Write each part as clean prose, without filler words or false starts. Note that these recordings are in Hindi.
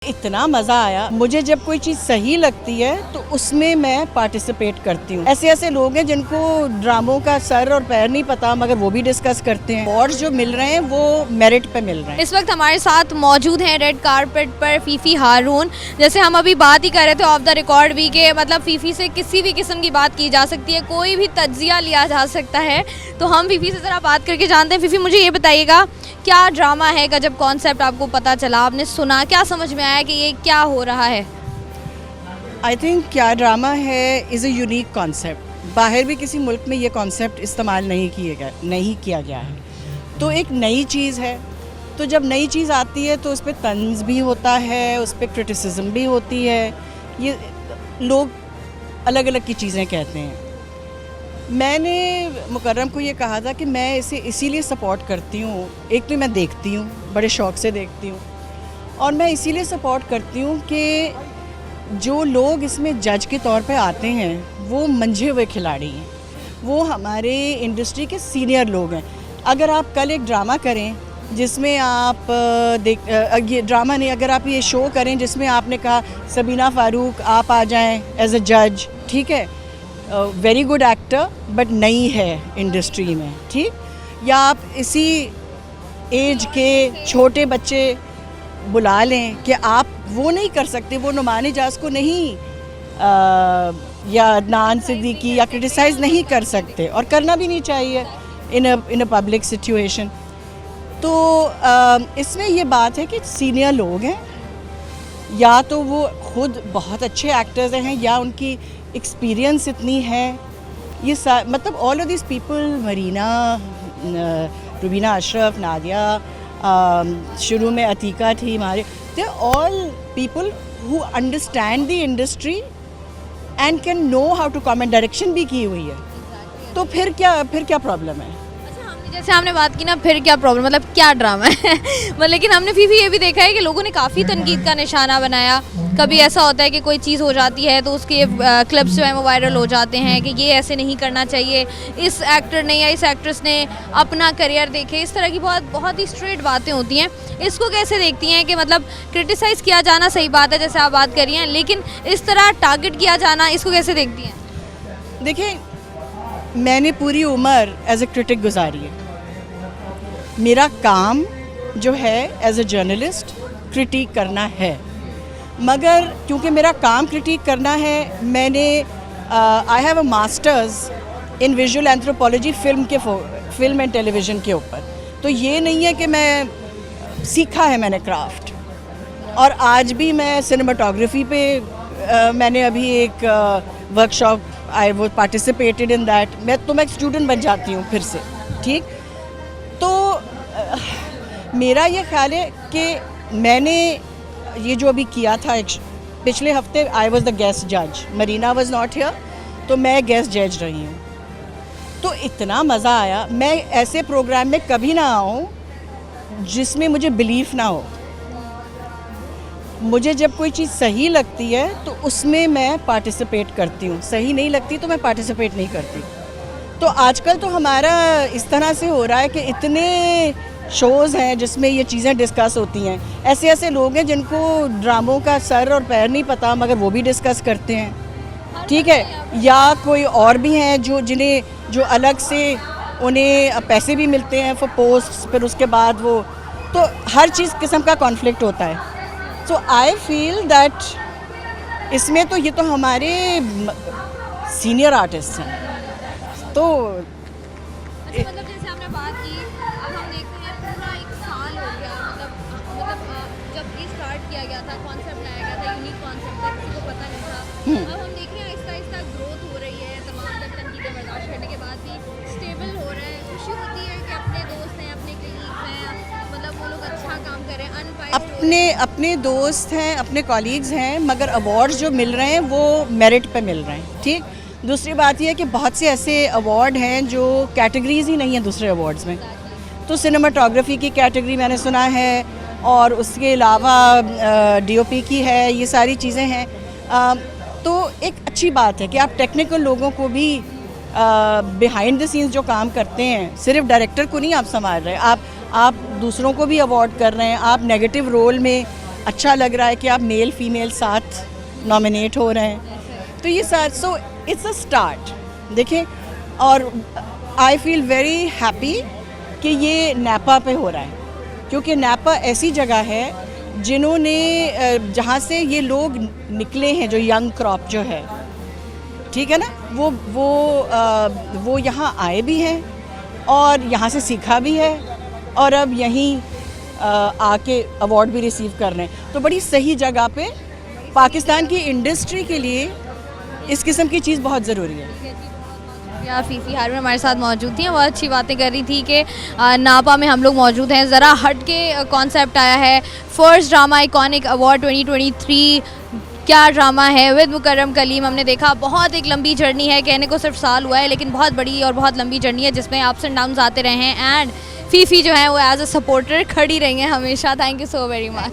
इतना मज़ा आया मुझे। जब कोई चीज़ सही लगती है तो उसमें मैं पार्टिसिपेट करती हूँ। ऐसे ऐसे लोग हैं जिनको ड्रामों का सर और पैर नहीं पता, मगर वो भी डिस्कस करते हैं। अवार्ड्स जो मिल रहे हैं वो मेरिट पे मिल रहे हैं। इस वक्त हमारे साथ मौजूद हैं रेड कारपेट पर फीफी हारून। जैसे हम अभी बात ही कर रहे थे ऑफ द रिकॉर्ड भी के मतलब फीफी से किसी भी किस्म की बात की जा सकती है, कोई भी तज्जिया लिया जा सकता है। तो हम फीफी से ज़रा बात करके जानते हैं। फीफी, मुझे ये बताइएगा, क्या ड्रामा है का जब कॉन्सेप्ट आपको पता चला, आपने सुना, क्या समझ में आया कि ये क्या हो रहा है? आई थिंक क्या ड्रामा है इज़ अ यूनिक कॉन्सेप्ट। बाहर भी किसी मुल्क में ये कॉन्सेप्ट इस्तेमाल नहीं किया गया है। तो एक नई चीज़ है, तो जब नई चीज़ आती है तो उस पर तंज भी होता है, उस पर क्रिटिसिज्म भी होती है। ये लोग अलग अलग की चीज़ें कहते हैं। मैंने मुकर्रम को ये कहा था कि मैं इसे इसीलिए सपोर्ट करती हूँ। एक तो मैं देखती हूँ, बड़े शौक़ से देखती हूँ, और मैं इसीलिए सपोर्ट करती हूँ कि जो लोग इसमें जज के तौर पे आते हैं वो मंझे हुए खिलाड़ी हैं, वो हमारे इंडस्ट्री के सीनियर लोग हैं। अगर आप कल एक ड्रामा करें जिसमें आप ये ड्रामा नहीं, अगर आप ये शो करें जिसमें आपने कहा सबीना फ़ारूक आप आ जाएं एज अ जज, ठीक है, वेरी गुड एक्टर बट नई है इंडस्ट्री में, ठीक, या आप इसी एज के छोटे बच्चे बुला लें कि आप वो नहीं कर सकते, वो नुमान इजाज़ को नहीं या अदनान सिद्दीकी या क्रिटिसाइज़ नहीं कर सकते, और करना भी नहीं चाहिए इन अ पब्लिक सिचुएशन। तो इसमें ये बात है कि सीनियर लोग हैं, या तो वो खुद बहुत अच्छे एक्टर्स हैं या उनकी एक्सपीरियंस इतनी है। ये मतलब all of this people, Marina, Rubina Ashraf, Nadia, शुरू में अतीका थी हमारे, they all people who understand the industry and can know how to comment. Direction भी की हुई है, तो फिर क्या प्रॉब्लम है? जैसे हमने बात की ना, फिर क्या प्रॉब्लम, मतलब क्या ड्रामा है लेकिन हमने फिर भी ये भी देखा है कि लोगों ने काफ़ी तनकीद का निशाना बनाया। कभी ऐसा होता है कि कोई चीज़ हो जाती है तो उसके क्लिप्स जो है वो वायरल हो जाते हैं कि ये ऐसे नहीं करना चाहिए, इस एक्टर ने या इस एक्ट्रेस ने अपना करियर देखे, इस तरह की बहुत ही स्ट्रेट बातें होती हैं। इसको कैसे देखती हैं कि मतलब क्रिटिसाइज़ किया जाना सही बात है जैसे आप बात कर रही हैं, लेकिन इस तरह टारगेट किया जाना, इसको कैसे देखती हैं? देखिए, मैंने पूरी उम्र एज ए क्रिटिक गुजारी है। मेरा काम जो है एज ए जर्नलिस्ट क्रिटिक करना है, मगर क्योंकि मेरा काम क्रिटिक करना है, मैंने I have a masters in visual anthropology film and television के ऊपर। तो ये नहीं है कि मैं सीखा है मैंने क्राफ्ट, और आज भी मैं सिनेमाटोग्राफी पे मैंने अभी एक वर्कशॉप आई वो पार्टिसिपेटेड इन दैट। मैं स्टूडेंट बन जाती हूँ फिर से, ठीक। तो मेरा ये ख्याल है कि मैंने ये जो अभी किया था, पिछले हफ्ते आई वॉज द गेस्ट जज, मरीना वॉज नॉट हियर, तो मैं गेस्ट जज रही हूँ। तो इतना मज़ा आया। मैं ऐसे प्रोग्राम में कभी ना आऊँ जिसमें मुझे बिलीफ ना हो। मुझे जब कोई चीज़ सही लगती है तो उसमें मैं पार्टिसिपेट करती हूँ, सही नहीं लगती तो मैं पार्टिसिपेट नहीं करती। तो आजकल तो हमारा इस तरह से हो रहा है कि इतने शोज़ हैं जिसमें ये चीज़ें डिस्कस होती हैं। ऐसे ऐसे लोग हैं जिनको ड्रामों का सर और पैर नहीं पता, मगर वो भी डिस्कस करते हैं, ठीक है। या कोई और भी हैं जो अलग से उन्हें पैसे भी मिलते हैं फॉर पोस्ट, फिर उसके बाद वो, तो हर चीज़ किस्म का कॉन्फ्लिक्ट होता है। सो आई फील दैट इसमें तो ये तो हमारे सीनियर आर्टिस्ट हैं। तो मतलब जैसे हमने बात की, अब हम देखते हैं पूरा एक साल हो गया, मतलब जब ये स्टार्ट किया गया था, कॉन्सेप्ट लाया गया था, यूनिक कॉन्सेप्ट था, किसी को पता नहीं था। अब हम देख रहे हैं आहिस्ता आहिस्ता ग्रोथ हो रही है, तमाम तनकीदें बर्दाश्त करने के बाद भी स्टेबल हो रहा है। खुशी होती है कि अपने दोस्त हैं, अपने कलीग्स हैं, मतलब वो लोग अच्छा काम कर रहे हैं, अपने दोस्त हैं, अपने कॉलीग्स हैं, मगर अवार्ड्स जो मिल रहे हैं वो मेरिट पे मिल रहे हैं, ठीक। दूसरी बात यह है कि बहुत से ऐसे अवार्ड हैं जो कैटेगरीज ही नहीं हैं दूसरे अवार्ड्स में। तो सिनेमाटोग्राफी की कैटेगरी मैंने सुना है, और उसके अलावा डीओपी की है, ये सारी चीज़ें हैं। तो एक अच्छी बात है कि आप टेक्निकल लोगों को भी बिहाइंड द सीन्स जो काम करते हैं, सिर्फ डायरेक्टर को नहीं आप संभाल रहे, आप दूसरों को भी अवार्ड कर रहे हैं। आप नेगेटिव रोल में अच्छा लग रहा है कि आप मेल फीमेल साथ नॉमिनेट हो रहे हैं, तो ये साथ, सो इट्स अ स्टार्ट देखें। और आई फील वेरी हैप्पी कि ये नापा पे हो रहा है, क्योंकि नापा ऐसी जगह है जिन्होंने जहाँ से ये लोग निकले हैं, जो यंग क्रॉप जो है, ठीक है ना, वो यहाँ आए भी हैं और यहाँ से सीखा भी है और अब यहीं आके अवार्ड भी रिसीव कर रहे हैं। तो बड़ी सही जगह पे पाकिस्तान की इंडस्ट्री के लिए इस किस्म की चीज़ बहुत ज़रूरी है। या फीफी हारून हमारे साथ मौजूद थी, बहुत अच्छी बातें कर रही थी कि नापा में हम लोग मौजूद हैं। ज़रा हट के कॉन्सेप्ट आया है, फर्स्ट ड्रामा आइकॉनिक अवार्ड 2023 क्या ड्रामा है विद मुकर्रम कलीम। हमने देखा बहुत एक लंबी जर्नी है, कहने को सिर्फ साल हुआ है लेकिन बहुत बड़ी और बहुत लंबी जर्नी है जिसमें अप्स एंड डाउन्स आते रहे हैं। एंड फीफी जो है वो एज अ सपोर्टर खड़ी रही हैं हमेशा। Thank you so very much.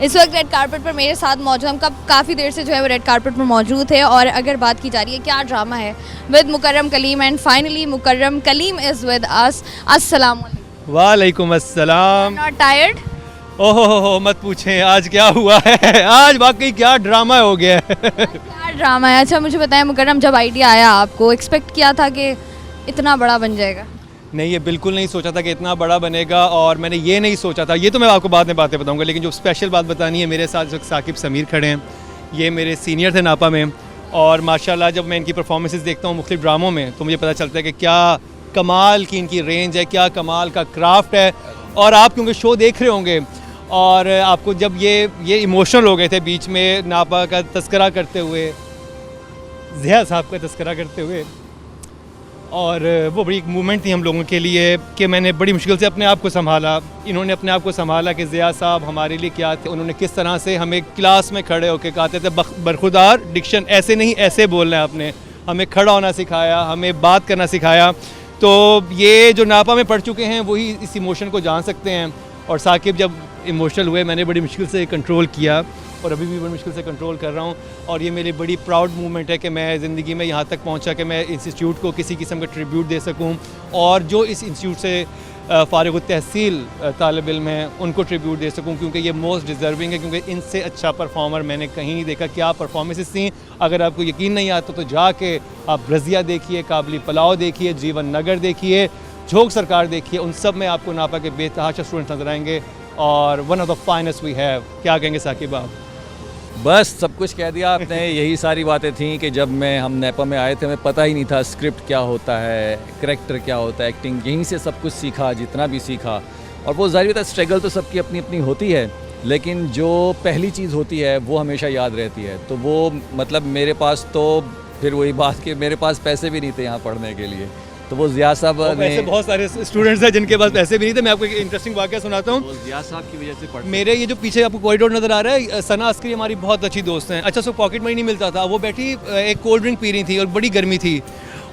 इस वक्त रेड कारपेट पर मेरे साथ मौजूद, हम काफ़ी देर से जो है वो रेड कारपेट पर मौजूद है और अगर बात की जा रही है क्या ड्रामा है with Mukarram Kaleem, and finally Mukarram Kaleem is with us. अस्सलाम वालेकुम अस्सलाम। Not tired? ओहो मत पूछें, आज क्या हुआ है, आज वाकई क्या ड्रामा हो गया है। क्या ड्रामा है? अच्छा मुझे बताएं मुकर्रम, जब आइडिया आया आपको एक्सपेक्ट किया था कि इतना बड़ा बन जाएगा? नहीं, ये बिल्कुल नहीं सोचा था कि इतना बड़ा बनेगा, और मैंने ये नहीं सोचा था, ये तो मैं आपको बाद में बातें बताऊंगा, लेकिन जो स्पेशल बात बतानी है, मेरे साथ साकिब समीर खड़े हैं, ये मेरे सीनियर थे नापा में, और माशाल्लाह जब मैं इनकी परफॉर्मेंसेस देखता हूँ मुख्तलिफ ड्रामों में तो मुझे पता चलता है कि क्या कमाल की इनकी रेंज है, क्या कमाल का क्राफ्ट है। और आप क्योंकि शो देख रहे होंगे और आपको जब ये इमोशनल हो गए थे बीच में नापा का तस्करा करते हुए, ज़िया साहब का तस्करा करते हुए, और वो बड़ी एक मूवमेंट थी हम लोगों के लिए कि मैंने बड़ी मुश्किल से अपने आप को संभाला, इन्होंने अपने आप को संभाला कि ज़िया साहब हमारे लिए क्या थे, उन्होंने किस तरह से हमें क्लास में खड़े होकर कहते थे बरखुदार डिक्शन ऐसे नहीं ऐसे बोलना है, आपने हमें खड़ा होना सिखाया, हमें बात करना सिखाया। तो ये जो नापा में पढ़ चुके हैं वही इस इमोशन को जान सकते हैं। और साकिब जब इमोशनल हुए मैंने बड़ी मुश्किल से कंट्रोल किया और अभी भी बड़ी मुश्किल से कंट्रोल कर रहा हूँ, और ये मेरी बड़ी प्राउड मूवमेंट है कि मैं ज़िंदगी में यहाँ तक पहुँचा कि मैं इंस्टीट्यूट को किसी किस्म का ट्रिब्यूट दे सकूँ, और जो इस इंस्टीट्यूट से फ़ारिग तहसील तालिब इल्म हैं उनको ट्रिब्यूट दे सकूँ, क्योंकि ये मोस्ट डिज़र्विंग है, क्योंकि इनसे अच्छा परफॉर्मर मैंने कहीं नहीं देखा। क्या परफॉर्मेंसेस थी, अगर आपको यकीन नहीं आता तो जाके आप रज़िया देखिए, काबली पलाव देखिए, जीवन नगर देखिए, झोंक सरकार देखिए, उन सब में आपको नापा के बेतहाशा स्टूडेंट्स नजर आएंगे, और one of the finest we have. क्या कहेंगे साकिब आप? बस सब कुछ कह दिया आपने। यही सारी बातें थी कि जब हम नेपा में आए थे हमें पता ही नहीं था स्क्रिप्ट क्या होता है, करैक्टर क्या होता है, एक्टिंग, यहीं से सब कुछ सीखा जितना भी सीखा। और वो जाहिर बात है स्ट्रगल तो सबकी अपनी अपनी होती है, लेकिन जो पहली चीज़ होती है वो हमेशा याद रहती है। तो वो मतलब मेरे पास तो फिर वही बात कि मेरे पास पैसे भी नहीं थे यहाँ पढ़ने के लिए, तो वो ज़िया साहब ने, ऐसे बहुत सारे स्टूडेंट्स हैं जिनके पास पैसे भी नहीं थे। मैं आपको एक इंटरेस्टिंग वाक़या सुनाता हूँ। ज़िया साहब की वजह से पढ़ मेरे ये जो पीछे आपको कॉरिडोर नज़र आ रहा है, सना अस्करी हमारी बहुत अच्छी दोस्त हैं। अच्छा, सो पॉकेट मनी नहीं मिलता था, वो बैठी एक कोल्ड ड्रिंक पी रही थी और बड़ी गर्मी थी,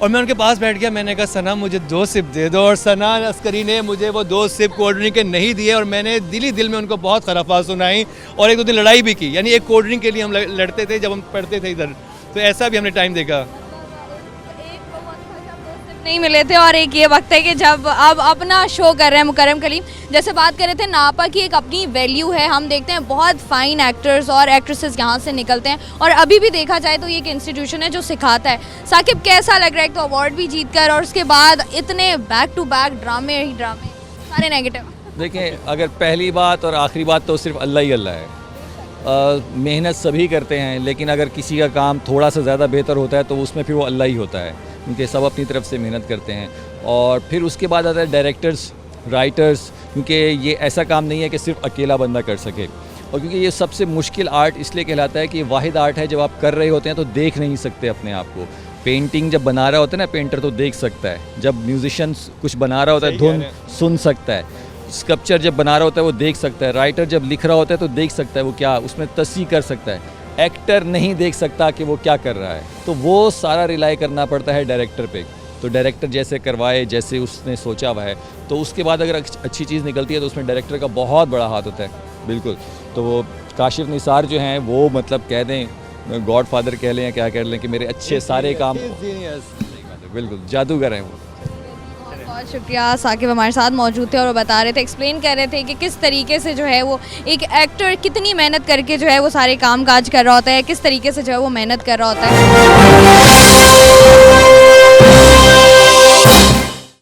और मैं उनके पास बैठ गया, मैंने कहा सना मुझे 2 सिप दे दो, और सना अस्करी ने मुझे वो 2 सिप कोल्ड ड्रिंक के नहीं दिए, और मैंने दिल ही दिल में उनको बहुत खराफात सुनाई और 1-2 दिन लड़ाई भी की। यानी एक कोल्ड ड्रिंक के लिए हम लड़ते थे जब हम पढ़ते थे इधर, तो ऐसा भी हमने टाइम देखा। नहीं मिले थे, और एक ये वक्त है कि जब अब अपना शो कर रहे हैं मुकर्रम कलीम। जैसे बात कर रहे थे नापा की एक अपनी वैल्यू है, हम देखते हैं बहुत फाइन एक्टर्स और एक्ट्रेसेस यहाँ से निकलते हैं, और अभी भी देखा जाए तो ये एक इंस्टीट्यूशन है जो सिखाता है। साकिब कैसा लग रहा है, तो अवार्ड भी जीत कर और उसके बाद इतने बैक टू बैक ड्रामे ही ड्रामे, सारे नेगेटिव? देखें, अगर पहली बात और आखिरी बात तो सिर्फ अल्लाह ही अल्लाह है। मेहनत सभी करते हैं, लेकिन अगर किसी का काम थोड़ा सा ज़्यादा बेहतर होता है तो उसमें फिर वो अल्लाह ही होता है, क्योंकि सब अपनी तरफ से मेहनत करते हैं। और फिर उसके बाद आता है डायरेक्टर्स, राइटर्स, क्योंकि ये ऐसा काम नहीं है कि सिर्फ अकेला बंदा कर सके, और क्योंकि ये सबसे मुश्किल आर्ट इसलिए कहलाता है कि ये वाहिद आर्ट है जब आप कर रहे होते हैं तो देख नहीं सकते अपने आप को। पेंटिंग जब बना रहा होता है ना पेंटर, तो देख सकता है, जब म्यूजिशियन कुछ बना रहा होता है धुन सुन सकता है, स्कल्पचर जब बना रहा होता है वो देख सकता है, राइटर जब लिख रहा होता है तो देख सकता है वो क्या उसमें तस्सीह कर सकता है, एक्टर नहीं देख सकता कि वो क्या कर रहा है। तो वो सारा रिलाई करना पड़ता है डायरेक्टर पे। तो डायरेक्टर जैसे करवाए, जैसे उसने सोचा हुआ है, तो उसके बाद अगर अच्छी चीज़ निकलती है तो उसमें डायरेक्टर का बहुत बड़ा हाथ होता है। बिल्कुल। तो वो काशिफ निसार जो हैं वो मतलब कह दें गॉड फादर कह लें या क्या कह लें कि मेरे अच्छे सारे काम, बिल्कुल जादूगर हैं वो। बहुत शुक्रिया, साकिब हमारे साथ मौजूद थे और वो बता रहे थे, एक्सप्लेन कर रहे थे कि किस तरीके से जो है वो एक एक्टर कितनी मेहनत करके जो है वो सारे काम काज कर रहा होता है, किस तरीके से जो है वो मेहनत कर रहा होता है।